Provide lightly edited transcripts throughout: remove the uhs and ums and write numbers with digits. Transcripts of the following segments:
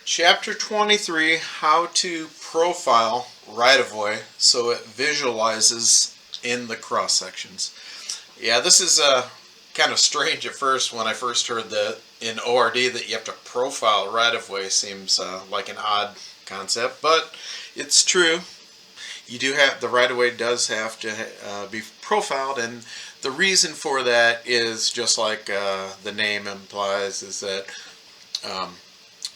Chapter 23, How to Profile Right-of-Way so it visualizes in the cross sections. Yeah, this is kind of strange at first when I first heard that in ORD that you have to profile right-of-way. Seems like an odd concept, but it's true. You do have, the right-of-way does have to be profiled, and the reason for that is just like the name implies, is that um,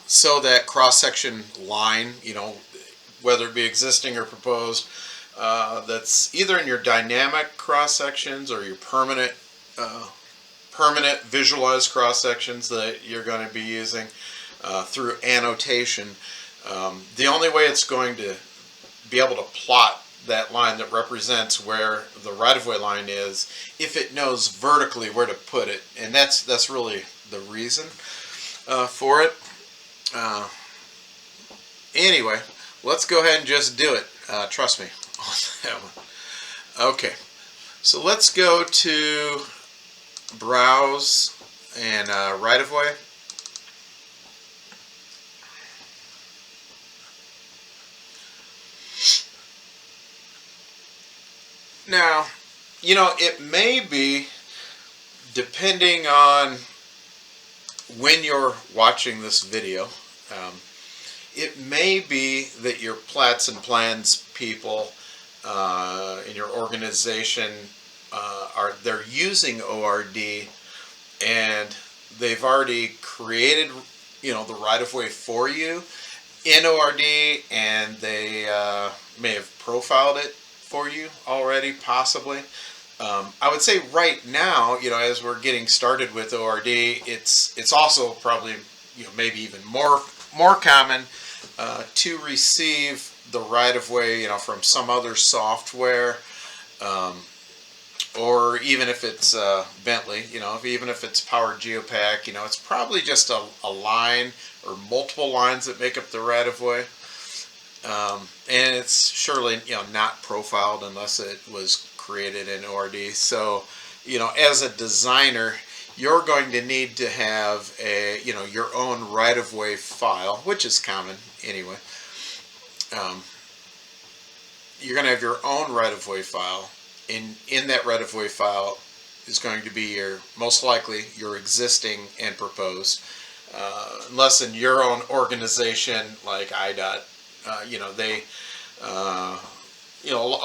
so that cross-section line, whether it be existing or proposed, that's either in your dynamic cross-sections or your permanent visualized cross-sections that you're going to be using through annotation. The only way it's going to be able to plot that line that represents where the right-of-way line is if it knows vertically where to put it, and that's really the reason for it. Anyway, let's go ahead and just do it. Trust me on that one. Okay, so let's go to Browse and Right-of-Way. Now, it may be, depending on when you're watching this video, it may be that your plats and plans people in your organization they're using ORD, and they've already created the right-of-way for you in ORD, and they may have profiled it for you already, possibly. I would say right now, as we're getting started with ORD, it's also probably, maybe even more common to receive the right-of-way, from some other software, or even if it's Bentley, even if it's Power Geopack, it's probably just a line or multiple lines that make up the right-of-way. And it's surely, not profiled unless it was created in ORD. So, as a designer, you're going to need to have your own right-of-way file, which is common anyway. You're going to have your own right-of-way file. In that right-of-way file is going to be most likely your existing and proposed. Unless in your own organization, like IDOT, they,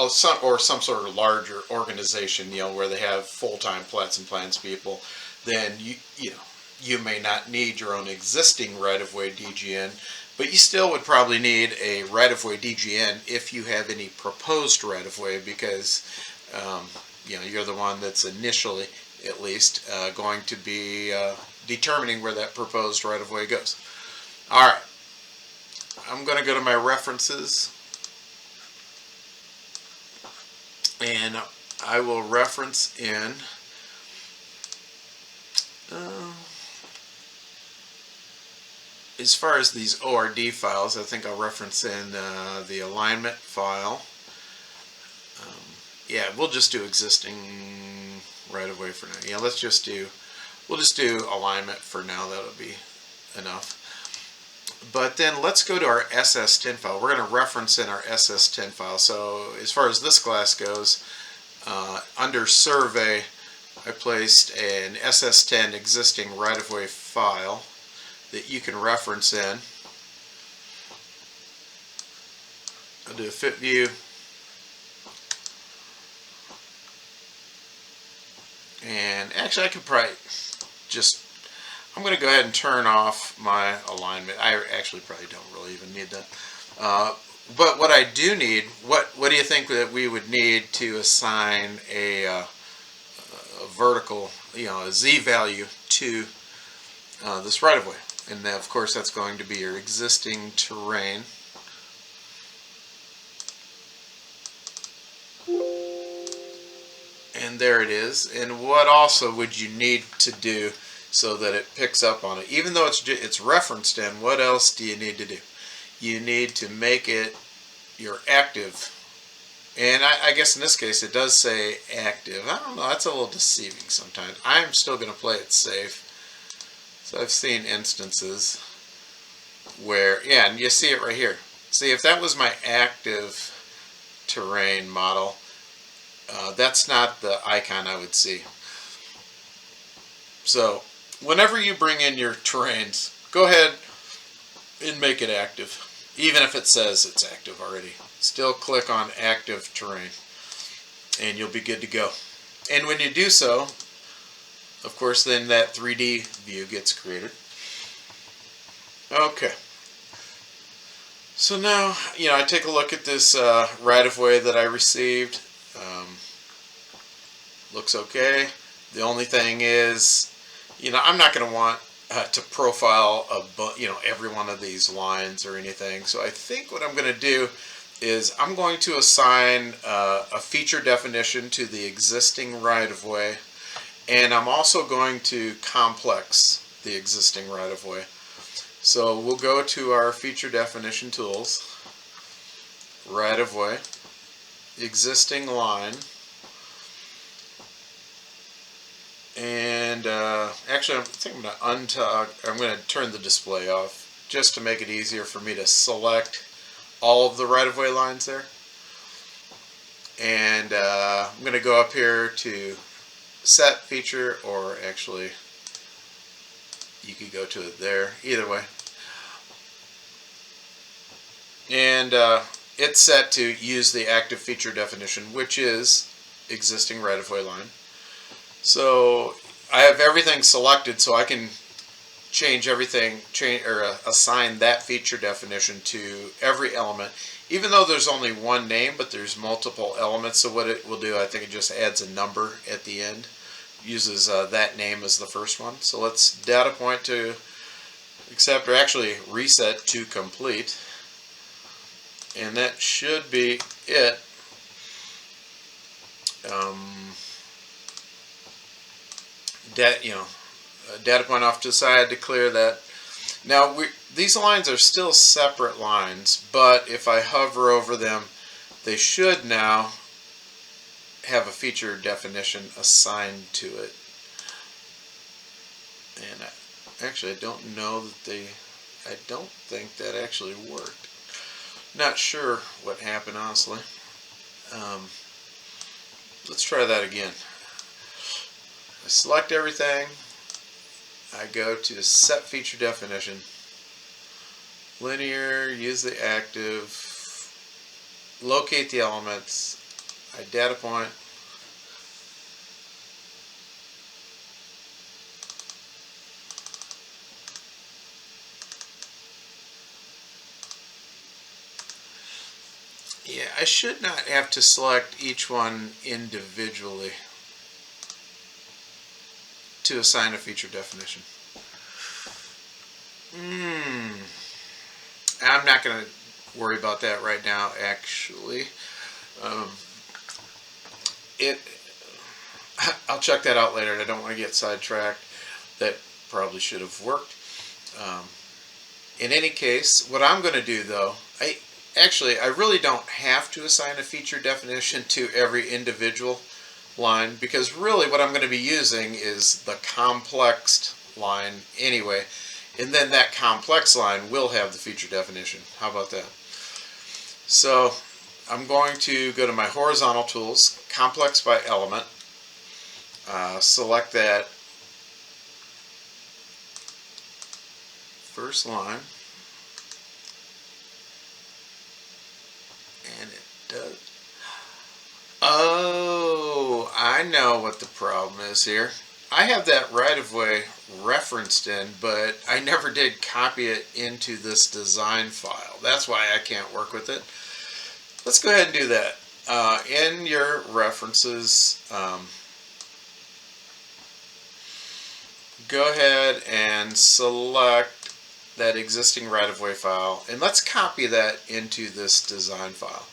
some sort of larger organization, where they have full-time plats and plans people, then you may not need your own existing right-of-way DGN, but you still would probably need a right-of-way DGN if you have any proposed right-of-way, because you're the one that's initially, at least, going to be determining where that proposed right-of-way goes. All right. I'm going to go to my references, and I will reference in as far as these ORD files, I think I'll reference in the alignment file. Yeah, we'll just do existing right-of-way for now. Yeah, we'll just do alignment for now. That'll be enough. But then let's go to our SS10 file. We're going to reference in our SS10 file. So as far as this class goes, under survey, I placed an SS10 existing right-of-way file that you can reference in. I'll do a fit view. And actually I could probably I'm going to go ahead and turn off my alignment. I actually probably don't really even need that. But what I do need, what do you think that we would need to assign a vertical, a Z value to this right-of-way? And then, of course, that's going to be your existing terrain. And there it is. And what also would you need to do so that it picks up on it? Even though it's referenced in, what else do you need to do? You need to make it your active. And I guess in this case it does say active. I don't know, that's a little deceiving sometimes. I'm still going to play it safe. So I've seen instances where, yeah, and you see it right here. See, if that was my active terrain model, that's not the icon I would see. So whenever you bring in your terrains, go ahead and make it active. Even if it says it's active already, still click on active terrain and you'll be good to go. And when you do so, of course, then that 3D view gets created. Okay. So now, I take a look at this right-of-way that I received. Looks okay. The only thing is, I'm not going to want to profile every one of these lines or anything. So I think what I'm going to do is I'm going to assign a feature definition to the existing right-of-way, and I'm also going to complex the existing right-of-way. So we'll go to our feature definition tools, right-of-way, existing line, and actually I think I'm going to turn the display off just to make it easier for me to select all of the right-of-way lines there. And I'm going to go up here to set feature, or actually you could go to it there, either way. And it's set to use the active feature definition, which is existing right-of-way line. So I have everything selected, so I can change everything, assign that feature definition to every element, even though there's only one name, but there's multiple elements. So what it will do, I think it just adds a number at the end, uses that name as the first one. So let's data point to accept, or actually reset to complete, and that should be it. Data point off to the side to clear that. Now these lines are still separate lines, but if I hover over them, they should now have a feature definition assigned to it. And actually I don't know that I don't think that actually worked. Not sure what happened, honestly. Let's try that again. I select everything, I go to set feature definition, linear, use the active, locate the elements, I data point, yeah, I should not have to select each one individually to assign a feature definition. I'm not going to worry about that right now, actually. I'll check that out later. I don't want to get sidetracked. That probably should have worked. In any case, what I'm going to do, though, I really don't have to assign a feature definition to every individual line, because really what I'm going to be using is the complexed line anyway, and then that complex line will have the feature definition. How about that? So I'm going to go to my horizontal tools, complex by element, select that first line, and it does. Oh, I know what the problem is here. I have that right-of-way referenced in, but I never did copy it into this design file. That's why I can't work with it. Let's go ahead and do that. In your references, go ahead and select that existing right-of-way file, and let's copy that into this design file.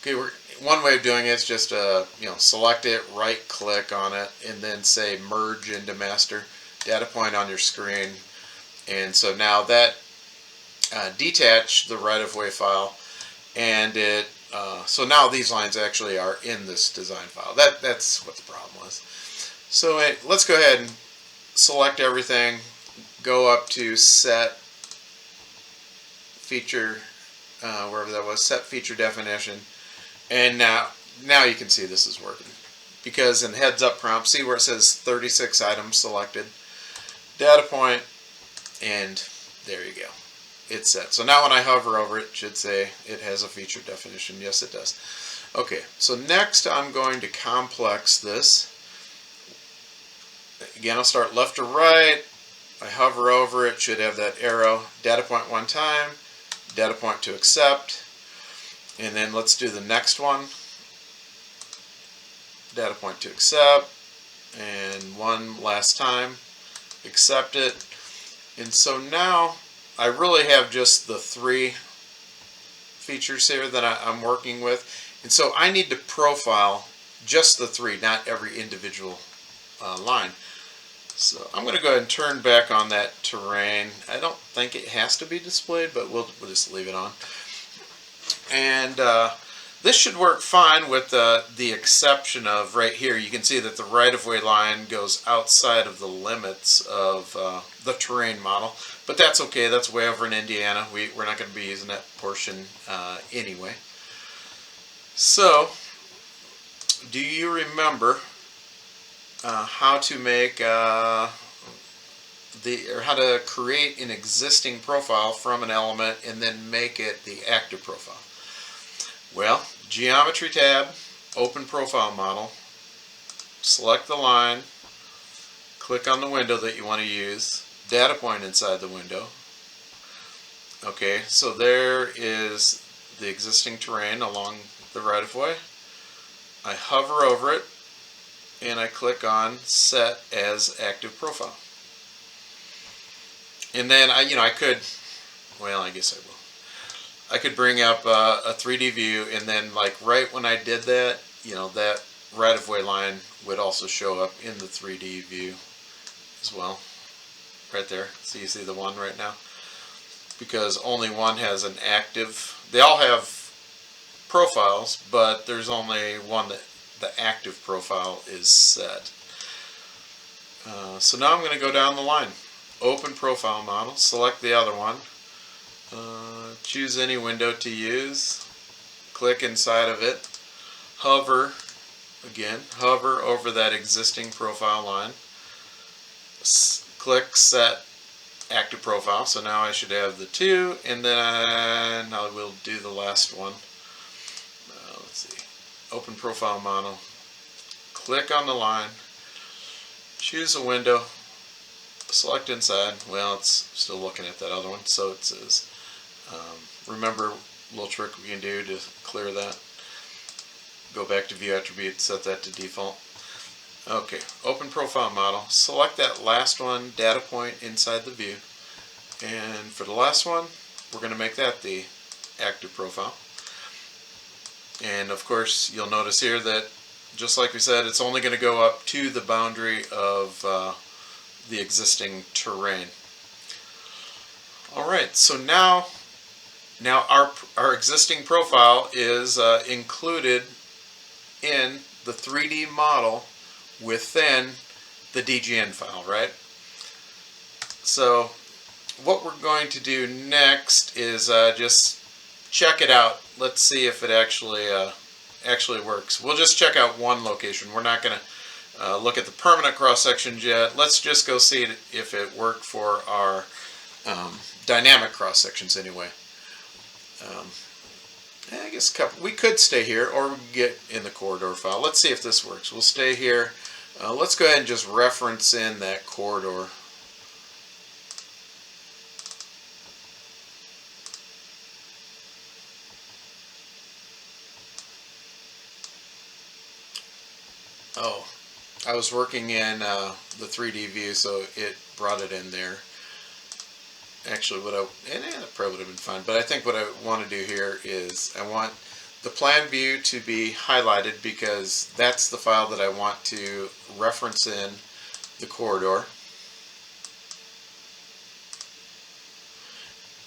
Okay, one way of doing it is just select it, right-click on it, and then say merge into master data point on your screen. And so now that detached the right-of-way file, and it so now these lines actually are in this design file. That's what the problem was. So let's go ahead and select everything, go up to set feature, wherever that was, set feature definition, and now you can see this is working. Because in heads up prompt, see where it says 36 items selected, data point, and there you go. It's set. So now when I hover over it, it should say it has a feature definition. Yes, it does. Okay, so next I'm going to complex this. Again, I'll start left to right. I hover over it, should have that arrow. Data point one time, data point to accept, and then let's do the next one. Data point to accept, and one last time, accept it. And so now I really have just the 3 features here that I'm working with, and so I need to profile just the 3, not every individual line. So I'm going to go ahead and turn back on that terrain. I don't think it has to be displayed, but we'll just leave it on. And this should work fine with the exception of right here. You can see that the right-of-way line goes outside of the limits of the terrain model, but that's okay. That's way over in Indiana. We're not going to be using that portion anyway. So, do you remember how to make how to create an existing profile from an element and then make it the active profile? Well, Geometry tab, Open Profile Model, select the line, click on the window that you want to use, data point inside the window. Okay, so there is the existing terrain along the right-of-way. I hover over it, and I click on Set as Active Profile. And then I could, well, I guess I will. I could bring up a 3D view, and then like right when I did that, that right-of-way line would also show up in the 3D view as well. Right there. So you see the one right now? Because only one has an active. They all have profiles, but there's only one that the active profile is set. So now I'm going to go down the line. Open Profile Model, select the other one. Choose any window to use, click inside of it, hover over that existing profile line, click Set Active Profile. So now I should have the 2, and then I will do the last one. Let's see, Open Profile Model, click on the line, choose a window, select inside. Well, it's still looking at that other one, so it says remember a little trick we can do to clear that. Go back to View Attributes, set that to default. Okay, Open Profile Model, select that last one, data point inside the view, and for the last one we're going to make that the active profile. And of course you'll notice here that just like we said, it's only going to go up to the boundary of the existing terrain. Alright, so now our existing profile is included in the 3D model within the DGN file, right? So what we're going to do next is just check it out. Let's see if it actually works. We'll just check out one location. We're not going to look at the permanent cross sections yet. Let's just go see if it worked for our dynamic cross sections anyway. I guess we could stay here, or we can get in the corridor file. Let's see if this works. We'll stay here. Let's go ahead and just reference in that corridor. Oh, I was working in the 3D view, so it brought it in there. Actually, that probably would have been fine, but I think what I want to do here is I want the plan view to be highlighted because that's the file that I want to reference in the corridor.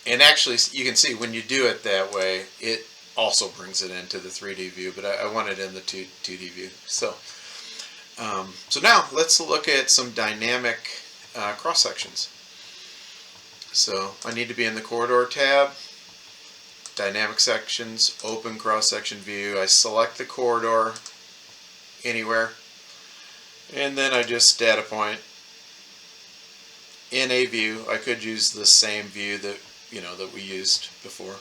And actually, you can see when you do it that way, it also brings it into the 3D view, but I want it in the 2D view. So now let's look at some dynamic cross sections. So I need to be in the corridor tab, dynamic sections, open cross-section view. I select the corridor anywhere, and then I just data point in a view. I could use the same view that that we used before.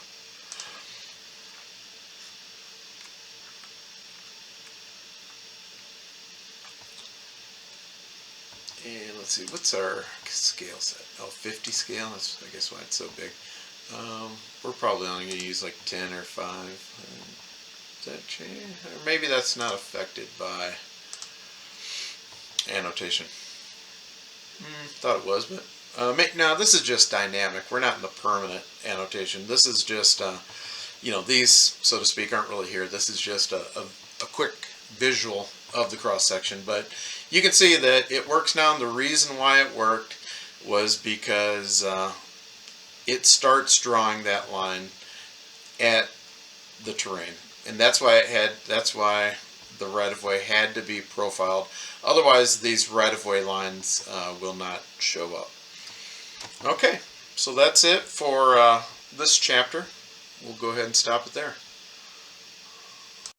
And let's see, what's our scale set? Oh, 50 scale. That's, I guess, why it's so big. We're probably only going to use like 10 or 5. Does that change? Or maybe that's not affected by annotation. Thought it was, but now this is just dynamic. We're not in the permanent annotation. This is just, these, so to speak, aren't really here. This is just a quick visual of the cross section, but you can see that it works now, and the reason why it worked was because it starts drawing that line at the terrain, and that's why the right-of-way had to be profiled. Otherwise, these right-of-way lines will not show up. Okay, so that's it for this chapter. We'll go ahead and stop it there.